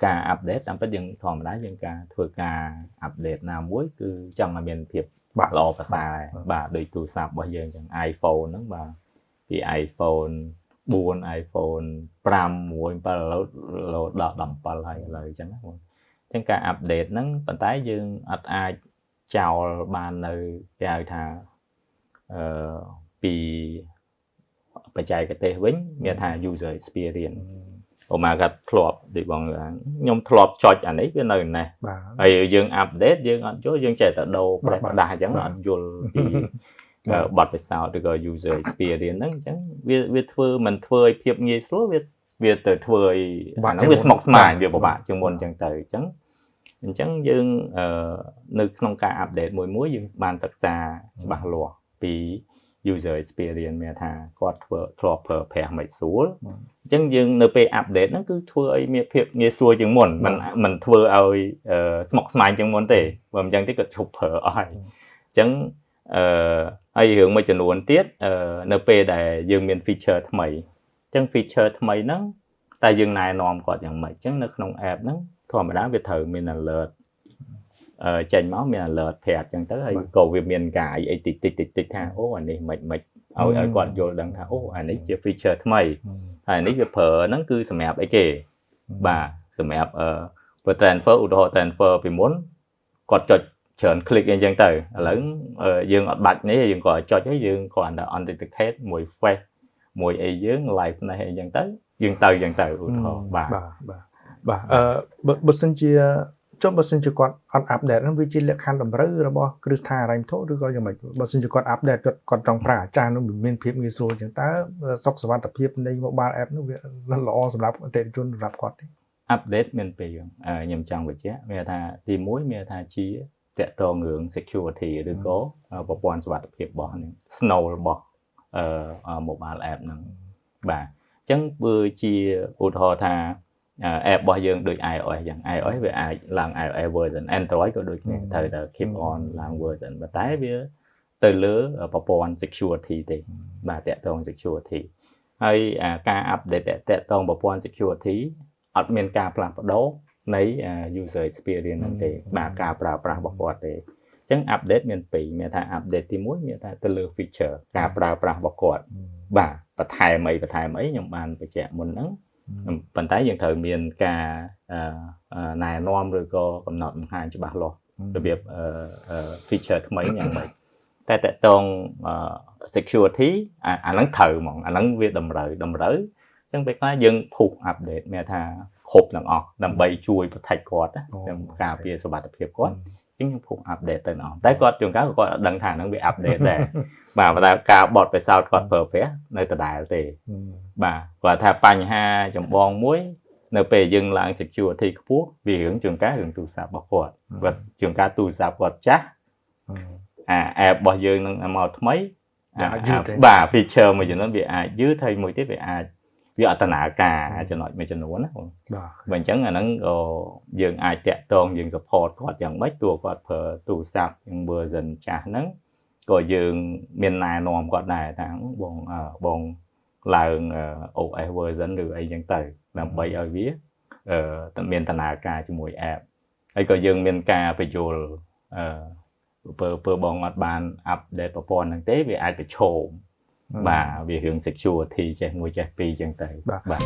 ការអាប់ដេតតាមពិតយើងធម្មតាយើងការធ្វើការអាប់ដេតណាមួយគឺចង់ឲ្យមានភាពល្អប្រសើរបាទដោយទូរស័ព្ទរបស់យើងចឹង iPhone ហ្នឹងបាទពី iPhone 4 iPhone 5 6 7លោដល់17ហើយឥឡូវចឹងណាបងចឹងការអាប់ដេតហ្នឹងប៉ុន្តែយើងអត់អាចចោលបាននៅគេហៅថាពីបច្ចេកទេសវិញមានថា user experience អូម៉ាកាធ្លាប់ដូចបងខ្ញុំធ្លាប់ចុចអានេះវានៅនេះហើយយើងអាប់ដេតយើងអត់យល់យើងចេះតែដូរប្រេះប្រដាស់អញ្ចឹងអត់យល់ពីបទពិសោធន៍ឬក៏ user experience ហ្នឹងអញ្ចឹងវាធ្វើមិនធ្វើឲ្យភាពងាយស្រួលវាទៅធ្វើឲ្យអាហ្នឹងវាស្មុគស្មាញវាពិបាកជាងមុនអញ្ចឹងទៅអញ្ចឹងយើងនៅក្នុងការអាប់ដេតមួយយើងបានសិក្សាច្បាស់លាស់ពី user experience មានថាគាត់ធ្វើធ្លាប់ប្រើប្រាស់មិនស្រួលអញ្ចឹងយើងនៅពេលអាប់ដេតហ្នឹងគឺធ្វើឲ្យមានភាពងាយស្រួលជាងមុនមិនធ្វើឲ្យស្មុគស្មាញជាងមុនទេបើមិនអញ្ចឹងទេគាត់ឈប់ប្រើអស់ហើយអញ្ចឹងហើយរឿងមួយចំនួនទៀតនៅពេលដែលយើងមាន feature ថ្មីអញ្ចឹង feature ថ្មីហ្នឹងតែយើងណែនាំគាត់យ៉ាងម៉េចអញ្ចឹងនៅក្នុង app ហ្នឹងធម្មតាវាត្រូវមាន alert ចេញមកមាន alert ប្រាប់អញ្ចឹងទៅហើយក៏វាមានការអីតិចថាអូអានេះមិនឲ្យគាត់យល់ដឹងថាអូអានេះជា feature ថ្មីហើយនេះវាប្រើហ្នឹងគឺសម្រាប់អីគេបាទសម្រាប់ធ្វើ transfer ឧទាហរណ៍ transfer ពីមុនគាត់ចុចច្រើន click អីចឹងទៅឥឡូវយើងអត់បាច់នេះយើងក៏ចុចហើយយើងគ្រាន់តែ authenticate មួយ face មួយអីយើង live នេះអីចឹងទៅយើងទៅចឹងទៅឧទាហរណ៍បាទបើសិនជាចុះបើសិនជាគាត់អត់អាប់ដេតហ្នឹងវាជាលក្ខខណ្ឌតម្រូវរបស់គ្រឹះស្ថានហិរញ្ញវត្ថុឬក៏យ៉ាងម៉េចបើសិនជាគាត់អាប់ដេតគាត់ចង់ប្រើអាចារ្យនោះមានភាពងាយស្រួលចឹងតើសុខសុវត្ថិភាពនៃ mobile app នោះវាល្អសម្រាប់អតិថិជនសម្រាប់គាត់ទេអាប់ដេតមានពីរខ្ញុំចង់បញ្ជាក់មានថាទី1មានថាជាតកតងរឿង security ឬក៏ប្រព័ន្ធសុវត្ថិភាពរបស់នឹង Snow របស់mobile app ហ្នឹងបាទអញ្ចឹងបើជាឧទាហរណ៍ថា app របស់យើងដូច iOS យ៉ាង iOS វាអាចឡើង iOS version Android ក៏ដូចគ្នាត្រូវតែ keep on ឡើង version ប៉ុន្តែវាទៅលើប្រព័ន្ធ security ទេបាទតកតង security ហើយការ update តកតងប្រព័ន្ធ security អត់មានការផ្លាស់ប្ដូរនៃ user experience ហ្នឹងទេបាទការប្រើប្រាស់របស់គាត់ទេអញ្ចឹង update មានពីរមានថា update ទី1មានថាទៅលើ feature ការប្រើប្រាស់របស់គាត់បាទបន្ថែមអីខ្ញុំបានបញ្ជាក់មុនហ្នឹងប៉ុន្តែយើងត្រូវមានការណែនាំឬក៏កំណត់បង្ហាញច្បាស់លាស់របៀបfeature ថ្មីយ៉ាងម៉េចតែតកតង security អាហ្នឹងត្រូវហ្មងអាហ្នឹងវាតម្រូវអញ្ចឹងពេលខ្លះយើង push update មានថាគ្រប់ទាំងអស់ដើម្បីជួយ protect គាត់ណាការពារសុវត្ថិភាពគាត់ខ្ញុំ push update ទៅអស់តែគាត់ជួនកាលគាត់អត់ដឹងថាហ្នឹងវា update ដែរបាទបើការបត់ពិសោធន៍គាត់ប្រើប្រាស់នៅដដែលទេបាទគាត់ថាបញ្ហាចម្បងមួយនៅពេលយើងឡើង security ខ្ពស់វារឿងជួនកាលរឿងទូរស័ព្ទរបស់គាត់ជួនកាលទូរស័ព្ទគាត់ចាស់app របស់យើងនឹងមកថ្មីបាទ feature មួយចំនួនវាអាចយឺតហើយមួយទៀតវាអាចវាអត្តនាការចំណុចមួយចំនួនណាបងបើអញ្ចឹងអាហ្នឹងក៏យើងអាចតាក់ទងយើង support គាត់យ៉ាងម៉េចទោះគាត់ប្រើទូរស័ព្ទយ៉ាង version ចាស់ហ្នឹងក៏យើងមានណែនាំគាត់ដែរថាបងឡើង OS version ឬអីចឹងទៅដើម្បីឲ្យវាមានដំណើរការជាមួយ app ហើយក៏យើងមានការបញ្យល់ពើបងអត់បាន update ប្រព័ន្ធហ្នឹងទេវាអាចប្រឈមបាទវារឿង security ចេះមួយចេះពីរចឹងទៅបាទ